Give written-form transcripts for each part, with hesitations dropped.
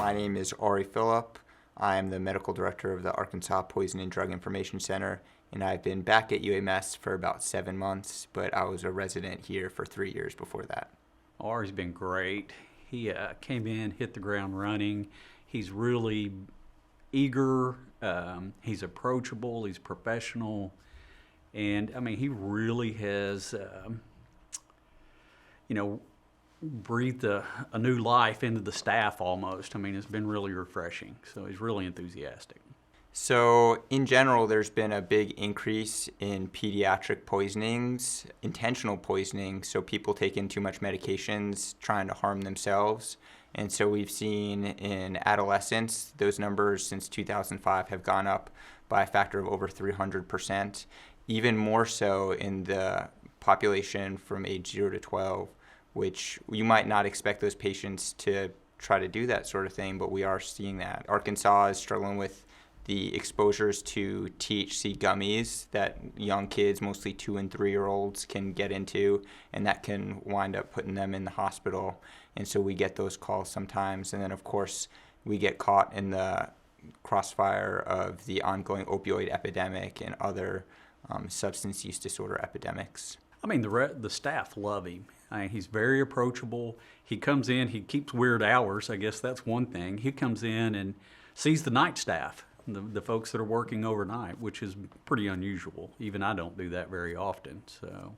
My name is Ari Filip. I am the medical director of the Arkansas Poison and Drug Information Center, and I've been back at UAMS for about 7 months, but I was a resident here for 3 years before that. Ari's been great. He came in, hit the ground running. He's really eager. He's approachable. He's professional. And, he really has, breathed a new life into the staff almost. It's been really refreshing. So he's really enthusiastic. So in general, there's been a big increase in pediatric poisonings, intentional poisoning, so people taking too much medications, trying to harm themselves. And so we've seen in adolescents, those numbers since 2005 have gone up by a factor of over 300%, even more so in the population from age 0 to 12, which you might not expect those patients to try to do that sort of thing, but we are seeing that. Arkansas is struggling with the exposures to THC gummies that young kids, mostly 2 and 3-year-olds, can get into, and that can wind up putting them in the hospital. And so we get those calls sometimes. And then, of course, we get caught in the crossfire of the ongoing opioid epidemic and other substance use disorder epidemics. The staff love him. He's very approachable. He comes in, he keeps weird hours. I guess that's one thing. He comes in and sees the night staff, the folks that are working overnight, which is pretty unusual. Even I don't do that very often. So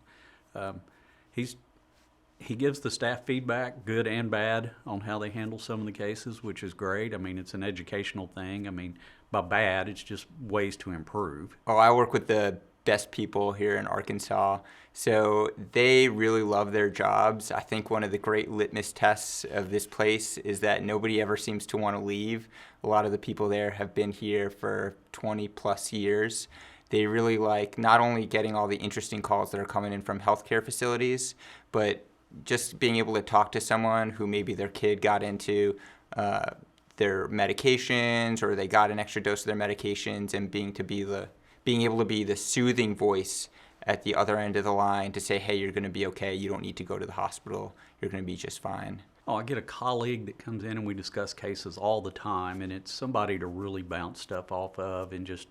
he gives the staff feedback, good and bad, on how they handle some of the cases, which is great. It's an educational thing. By bad, it's just ways to improve. Oh, I work with the best people here in Arkansas, so they really love their jobs. I think one of the great litmus tests of this place is that nobody ever seems to want to leave. A lot of the people there have been here for 20 plus years. They really like not only getting all the interesting calls that are coming in from healthcare facilities, but just being able to talk to someone who maybe their kid got into their medications, or they got an extra dose of their medications, and being able to be the soothing voice at the other end of the line to say, hey, you're going to be okay. You don't need to go to the hospital. You're going to be just fine. I get a colleague that comes in and we discuss cases all the time, and it's somebody to really bounce stuff off of and just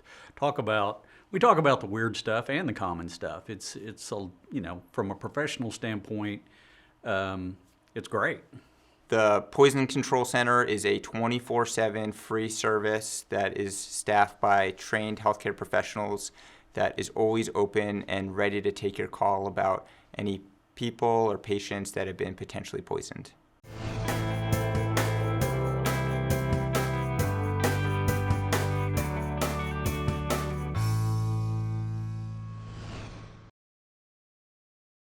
we talk about the weird stuff and the common stuff. It's from a professional standpoint, it's great. The Poison Control Center is a 24/7 free service that is staffed by trained healthcare professionals that is always open and ready to take your call about any people or patients that have been potentially poisoned.